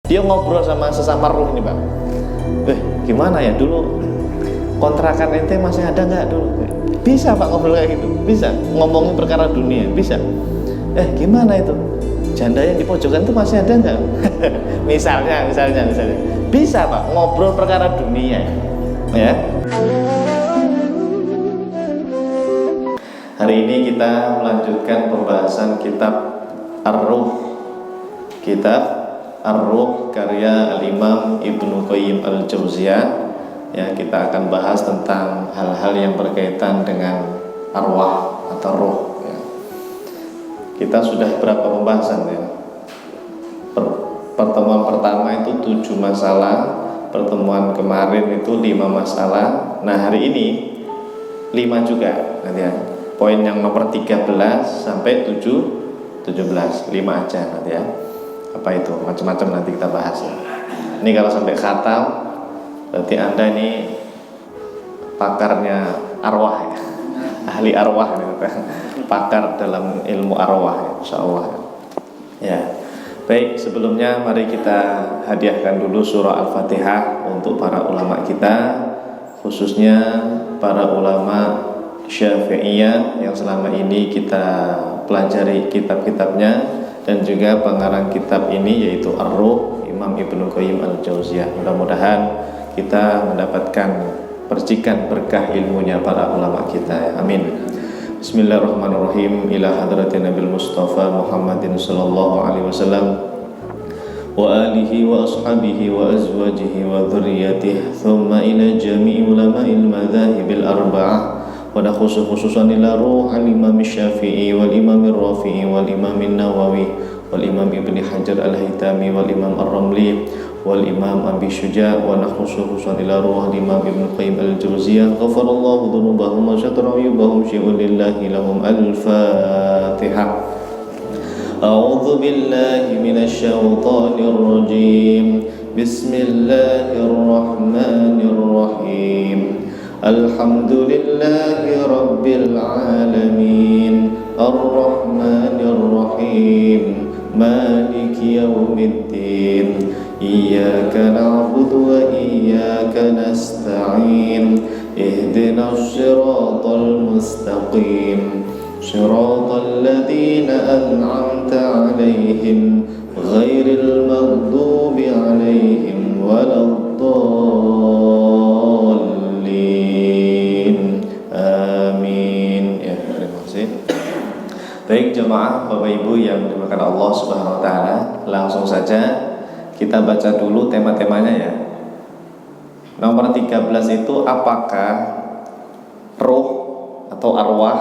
Dia ngobrol sama sesama ruh ini, Pak. Gimana ya dulu kontrakan ente masih ada nggak dulu? Bisa Pak ngobrol kayak gitu, bisa ngomongin perkara dunia, bisa. Gimana itu? Janda yang di pojokan itu masih ada nggak? misalnya, bisa Pak ngobrol perkara dunia, ya. Hari ini kita melanjutkan pembahasan kitab Ar-Ruh, karya Al-Imam Ibnu Qayyim Al-Jauziyah. Ya, kita akan bahas tentang hal-hal yang berkaitan dengan arwah atau ruh, ya. Kita sudah berapa pembahasan, ya? Pertemuan pertama itu 7 masalah, pertemuan kemarin itu 5 masalah. Nah, hari ini 5 juga nanti, ya. Poin yang nomor 13 sampai 17, 5 aja nanti, ya. Apa itu? Macam-macam nanti kita bahas, ya. Ini kalau sampai khatam berarti Anda ini pakarnya arwah, ya. Ahli arwah, ya. Pakar dalam ilmu arwah, ya. Insyaallah, ya. Baik, sebelumnya mari kita hadiahkan dulu surah Al-Fatihah untuk para ulama kita, khususnya para ulama Syafi'iyah yang selama ini kita pelajari kitab-kitabnya, dan juga pengarang kitab ini yaitu Ar-Ruh, Imam Ibnu Qayyim Al-Jauziyah. Mudah-mudahan kita mendapatkan percikan berkah ilmunya para ulama kita, ya. Amin. Bismillahirrahmanirrahim. Ila hadratin Nabil Mustafa Muhammadin sallallahu alaihi wasallam wa alihi wa ashabihi wa azwajihi wa dhurriyyatihi, thumma ila jami'i ulama'il madzahibil arba'ah, wa khususan ila ruh al-imam Syafi'i wal imam Rafi'i wal imam Nawawi wal imam Ibnu Hajar al-Haytami wal imam Ar-Ramli wal imam Abi Syuja', wa khususan ila ruh al-imam Ibnu Qayyim al-Jauziyah, ghafarallahu dzunubahum wa syatara uyubahum syai'un lillahi lahum. Al-Fatihah. A'udzu billahi minasy syaithanir rajim. Bismillahirrahmanirrahim. Alhamdulillahi rabbil alamin, ar-rahmanir rahim, maliki yaumiddin, iyyaka na'budu wa iyyaka nasta'in, ihdinas siratal mustaqim, siratal ladzina an'amta 'alaihim ghairil maghdubi 'alaihim waladdallin. Amin. Ya, terima kasih. Baik jemaah, Bapak Ibu yang dimuliakan Allah Subhanahu wa taala, langsung saja kita baca dulu tema-temanya, ya. Nomor 13 itu apakah ruh atau arwah?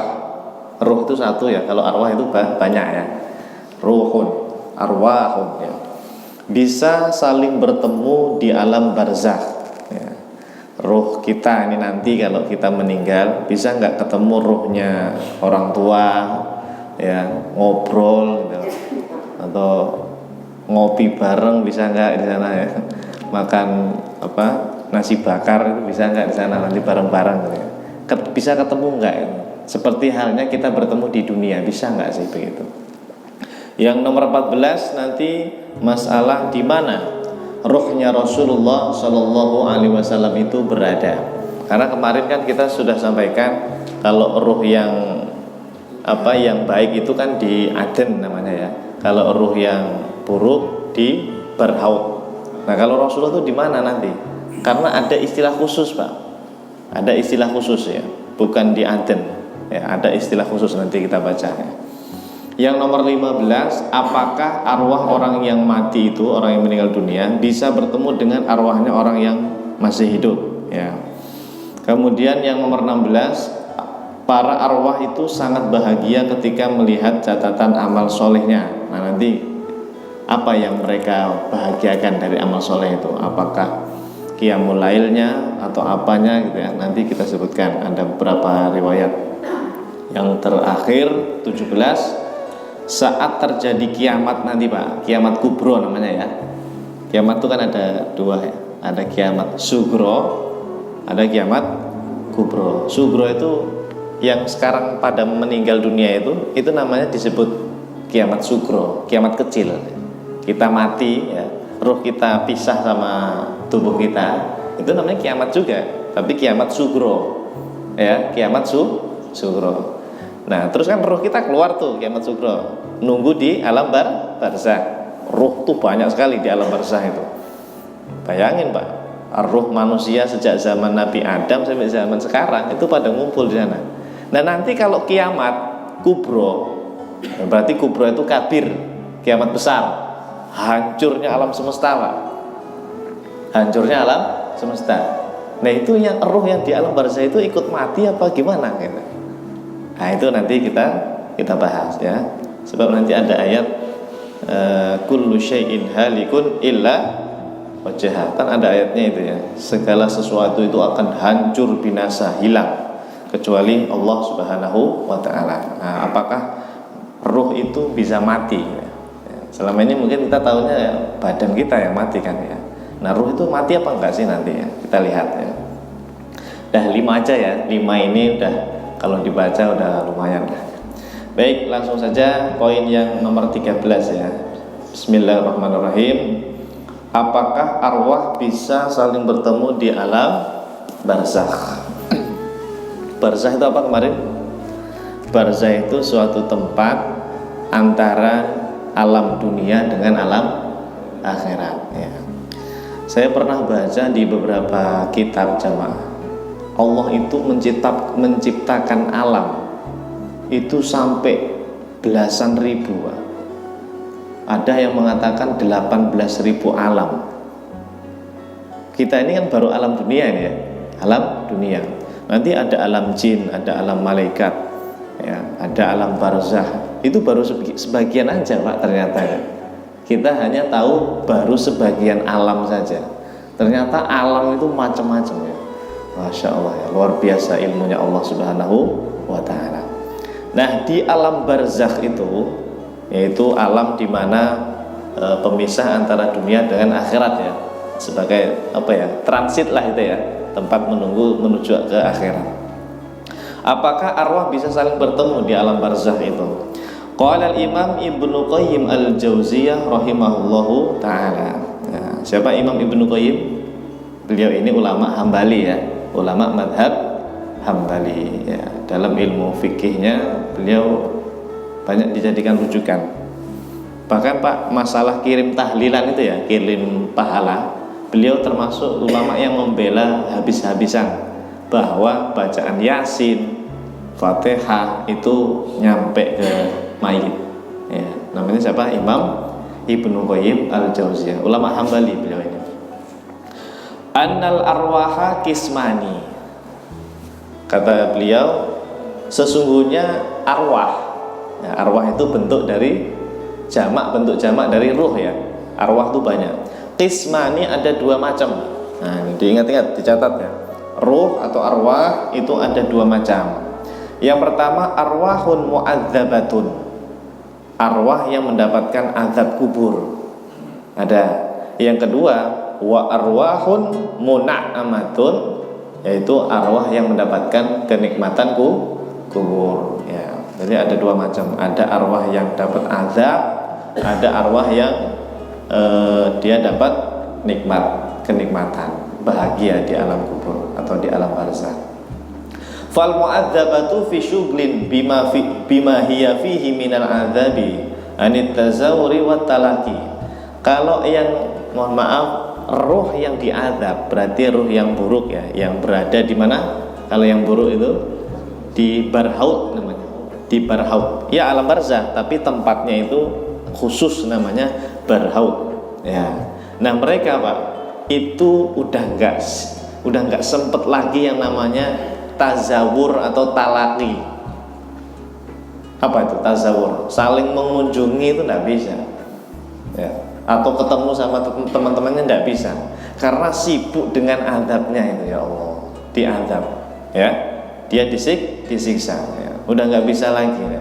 Ruh itu satu, ya. Kalau arwah itu banyak, ya. Ruhun, arwahun, ya. Bisa saling bertemu di alam barzakh, ya. Ruh kita ini nanti kalau kita meninggal bisa nggak ketemu ruhnya orang tua, ya, ngobrol gitu, atau ngopi bareng, bisa nggak di sana, ya. Makan nasi bakar itu bisa nggak di sana nanti bareng-bareng, ya. Bisa ketemu nggak, ya? Seperti halnya kita bertemu di dunia, bisa nggak sih begitu? Yang nomor 14 nanti masalah di mana ruhnya Rasulullah Shallallahu Alaihi Wasallam itu berada. Karena kemarin kan kita sudah sampaikan kalau ruh yang baik itu kan di Aden namanya, ya. Kalau ruh yang buruk di Barhaut. Nah, kalau Rasulullah itu di mana nanti? Karena ada istilah khusus, Pak. Ada istilah khusus, ya. Bukan di Aden, ya. Ada istilah khusus, nanti kita baca, ya. Yang nomor 15, apakah arwah orang yang mati itu, orang yang meninggal dunia, bisa bertemu dengan arwahnya orang yang masih hidup, ya. Kemudian yang nomor 16, para arwah itu sangat bahagia ketika melihat catatan amal solehnya. Nah, nanti apa yang mereka bahagiakan dari amal soleh itu? Apakah qiyamul lailnya atau apanya, gitu, ya. Nanti kita sebutkan, ada beberapa riwayat. Yang terakhir 17, saat terjadi kiamat nanti, Pak, kiamat kubro namanya, ya. Kiamat itu kan ada dua, ya. Ada kiamat sugro, ada kiamat kubro. Sugro itu yang sekarang pada meninggal dunia itu namanya disebut kiamat sugro, kiamat kecil. Kita mati, ya, ruh kita pisah sama tubuh kita, itu namanya kiamat juga, tapi kiamat sugro, ya, kiamat sugro. Nah, terus kan ruh kita keluar tuh kiamat sugro, nunggu di alam barzah. Ruh tuh banyak sekali di alam barzah itu. Bayangin Pak, ruh manusia sejak zaman Nabi Adam sampai zaman sekarang itu pada ngumpul di sana. Nah, nanti kalau kiamat kubro, berarti kubro itu kabir, kiamat besar. Hancurnya alam semesta Pak, hancurnya alam semesta. Nah, itu yang ruh yang di alam barzah itu ikut mati apa gimana gitu. Nah, itu nanti kita bahas ya. Sebab nanti ada ayat kullu syai'in halikun illa wajhah. Kan ada ayatnya itu ya. Segala sesuatu itu akan hancur binasa, hilang kecuali Allah Subhanahu wa taala. Nah, apakah ruh itu bisa mati? Selama ini mungkin kita tahunya ya, badan kita yang mati kan ya. Nah, ruh itu mati apa enggak sih nanti ya? Kita lihat ya. Dah 5 aja ya. 5 ini udah kalau dibaca udah lumayan. Baik, langsung saja poin yang nomor 13 ya. Bismillahirrahmanirrahim. Apakah arwah bisa saling bertemu di alam barzakh? Barzakh itu apa kemarin? Barzakh itu suatu tempat antara alam dunia dengan alam akhirat ya. Saya pernah baca di beberapa kitab jamaah, Allah itu menciptakan alam itu sampai belasan ribu. Ada yang mengatakan 18.000 alam. Kita ini kan baru alam dunia ini ya, alam dunia. Nanti ada alam jin, ada alam malaikat ya, ada alam barzakh. Itu baru sebagian aja Pak ternyata ya. Kita hanya tahu baru sebagian alam saja. Ternyata alam itu macam-macam ya. Masya Allah ya, luar biasa ilmunya Allah Subhanahu wa ta'ala. Nah, di alam barzakh itu, yaitu alam di mana pemisah antara dunia dengan akhirat ya, sebagai apa ya, transit lah itu ya, tempat menuju ke akhirat. Apakah arwah bisa saling bertemu di alam barzakh itu? Qala al-Imam Ibnu Qayyim al-Jauziyah rahimahullahu ta'ala. Nah, siapa Imam Ibnu Qayyim? Beliau ini ulama Hambali ya, ulama madhab Hambali ya. Dalam ilmu fikihnya beliau banyak dijadikan rujukan. Bahkan Pak, masalah kirim tahlilan itu ya, kirim pahala, beliau termasuk ulama yang membela habis-habisan bahwa bacaan Yasin, Fatihah itu nyampe ke mayit ya. Namanya siapa? Imam Ibnu Qayyim al-Jauziyah, ulama Hambali beliau ini. Annal arwaha kismani, kata beliau, sesungguhnya arwah ya, arwah itu bentuk jamak dari ruh ya. Arwah itu banyak. Kismani ada 2 macam. Nah, diingat-ingat, dicatat ya. Ruh atau arwah itu ada 2 macam. Yang pertama arwahun mu'adzabatun, arwah yang mendapatkan azab kubur. Ada. Yang kedua wa arwahun muna'amatun, yaitu arwah yang mendapatkan kenikmatan kubur ya. Jadi ada 2 macam. Ada arwah yang dapat azab, ada arwah yang dia dapat kenikmatan, bahagia di alam kubur atau di alam barzakh. Fal mu'adzabatu fi syughlin bima hiya fihi minal adzabi anit tazawuri wat talaqi. Kalau yang mohon maaf, ruh yang diazab berarti ruh yang buruk ya, yang berada di mana? Kalau yang buruk itu di barhaut namanya. Di barhaut. Ya alam barzakh, tapi tempatnya itu khusus namanya barhaut ya. Nah, mereka Pak itu udah enggak sempet lagi yang namanya tazawur atau talaqi. Apa itu tazawur? Saling mengunjungi itu enggak bisa ya. Atau ketemu sama teman-temannya enggak bisa, karena sibuk dengan azabnya itu ya Allah, diazab ya. Dia disiksa ya. Udah enggak bisa lagi ya.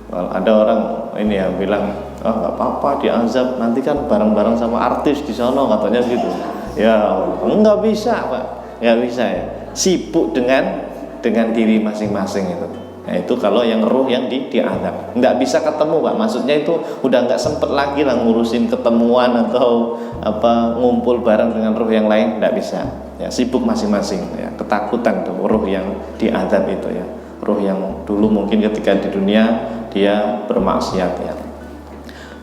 Kalau ada orang ini yang bilang, oh nggak apa-apa diazab, nanti kan bareng-bareng sama artis di sana katanya gitu. Ya nggak bisa Pak, nggak bisa ya. Sibuk dengan diri masing-masing itu. Nah, itu kalau yang ruh yang diazab. Nggak bisa ketemu Pak, maksudnya itu udah nggak sempet lagi lah ngurusin ketemuan atau apa ngumpul bareng dengan ruh yang lain, nggak bisa ya, sibuk masing-masing ya. Ketakutan tuh ruh yang diazab itu ya, ruh yang dulu mungkin ketika di dunia dia bermaksiat ya.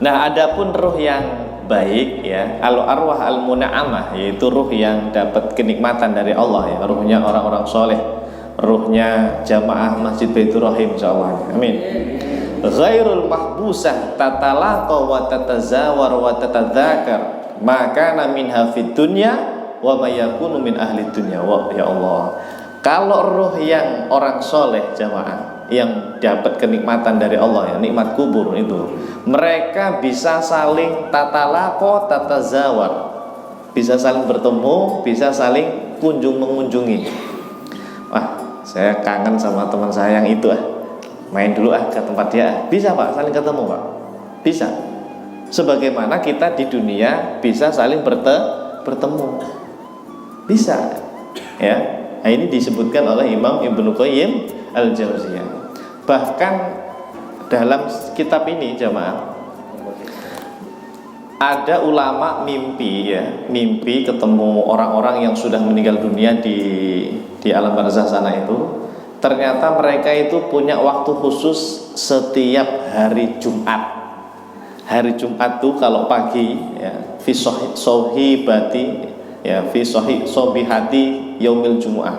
Nah, adapun ruh yang baik ya, al-arwah al-muna'amah, yaitu ruh yang dapat kenikmatan dari Allah ya, ruhnya orang-orang soleh, ruhnya jamaah Masjid Baitur Rahim insyaallah. Amin. Ghairul mahbusah tatalaqa wa tatazawar wa tatadzakar maka minha fid dunya wa may yakunu min ahli dunya. Wah ya Allah. Kalau ruh yang orang soleh jamaah yang dapat kenikmatan dari Allah ya, nikmat kubur itu, mereka bisa saling tatalaqo tatazawar, bisa saling bertemu, bisa saling kunjung mengunjungi. Wah, saya kangen sama teman saya yang itu main dulu ke tempat dia. Bisa Pak, saling ketemu Pak. Bisa. Sebagaimana kita di dunia bisa saling bertemu. Bisa. Ya. Nah, ini disebutkan oleh Imam Ibnu Qayyim Al-Jauziyah. Bahkan dalam kitab ini jamaah ada ulama mimpi ya, mimpi ketemu orang-orang yang sudah meninggal dunia di alam barzah sana itu. Ternyata mereka itu punya waktu khusus setiap hari Jumat. Hari Jumat tuh kalau pagi ya, fi sohibati ya, fi sobihati yaumil Jumu'ah,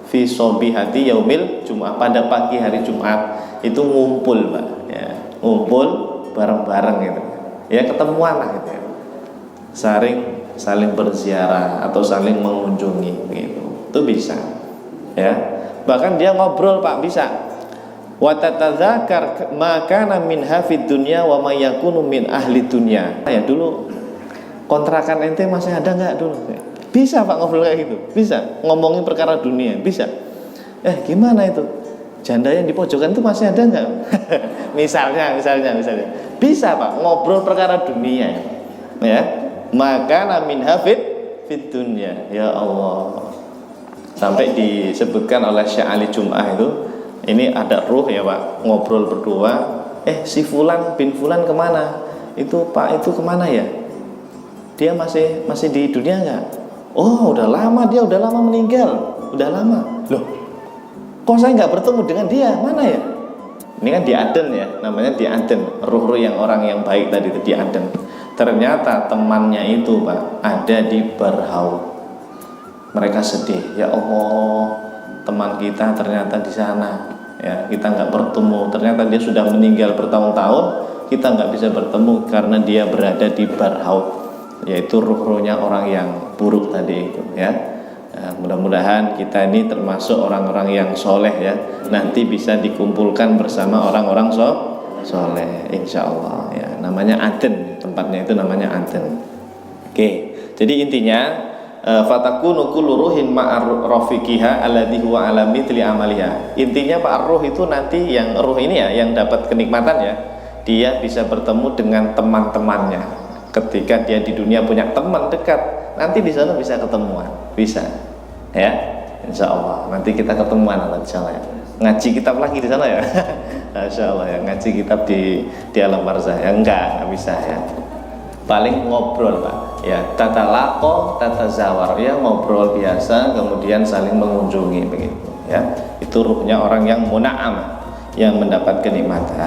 fi sobihati yaumil Jumu'ah, pada pagi hari Jumat itu ngumpul Pak ya, ngumpul bareng-bareng gitu ya, ketemuan lah gitu ya, saling berziarah atau saling mengunjungi gitu, itu bisa ya. Bahkan dia ngobrol Pak, bisa. Wa tatadzakar maka min hafid dunya wa may yakunu min ahli dunya. Ya dulu kontrakan ente masih ada nggak dulu? Bisa Pak ngobrol kayak gitu, bisa ngomongin perkara dunia, bisa. Gimana itu? Janda yang di pojokan itu masih ada nggak? misalnya, bisa Pak ngobrol perkara dunia, ya. Maka min hafid fid dunya, ya Allah. Sampai disebutkan oleh Syekh Ali Jum'ah itu, ini ada ruh ya Pak, ngobrol berdua. Si Fulan bin Fulan kemana? Itu Pak itu kemana ya? Dia masih di dunia nggak? Oh udah lama, dia udah lama meninggal, udah lama. Loh, kok saya nggak bertemu dengan dia? Mana ya? Ini kan di Aden ya, namanya di Aden. Ruh-ruh yang orang yang baik tadi itu di Aden. Ternyata temannya itu Pak ada di Barhaut. Mereka sedih, ya Allah, teman kita ternyata di sana ya, kita nggak bertemu, ternyata dia sudah meninggal bertahun-tahun, kita nggak bisa bertemu karena dia berada di Barhaut, yaitu ruh-ruhnya orang yang buruk tadi itu ya. Mudah-mudahan kita ini termasuk orang-orang yang soleh ya, nanti bisa dikumpulkan bersama orang-orang soleh insya Allah ya. Namanya Aden, tempatnya itu namanya Aden. Oke, jadi intinya fatakunu kullu ruhin ma'ar rafiqiha alladhi huwa ala mithli amaliha. Intinya Pak, ruh itu nanti yang ruh ini ya yang dapat kenikmatan ya, dia bisa bertemu dengan teman-temannya. Ketika dia di dunia punya teman dekat, nanti di sana bisa ketemuan, bisa ya, insya Allah nanti kita ketemuan insya Allah ya. Ngaji kitab lagi di sana ya. Insya Allah ya, ngaji kitab di alam barzah ya, enggak bisa ya, paling ngobrol Pak ya, tatalaqo tatazawar ya, ngobrol biasa kemudian saling mengunjungi begitu ya. Itu ruhnya orang yang muna'am, yang mendapat kenikmatan.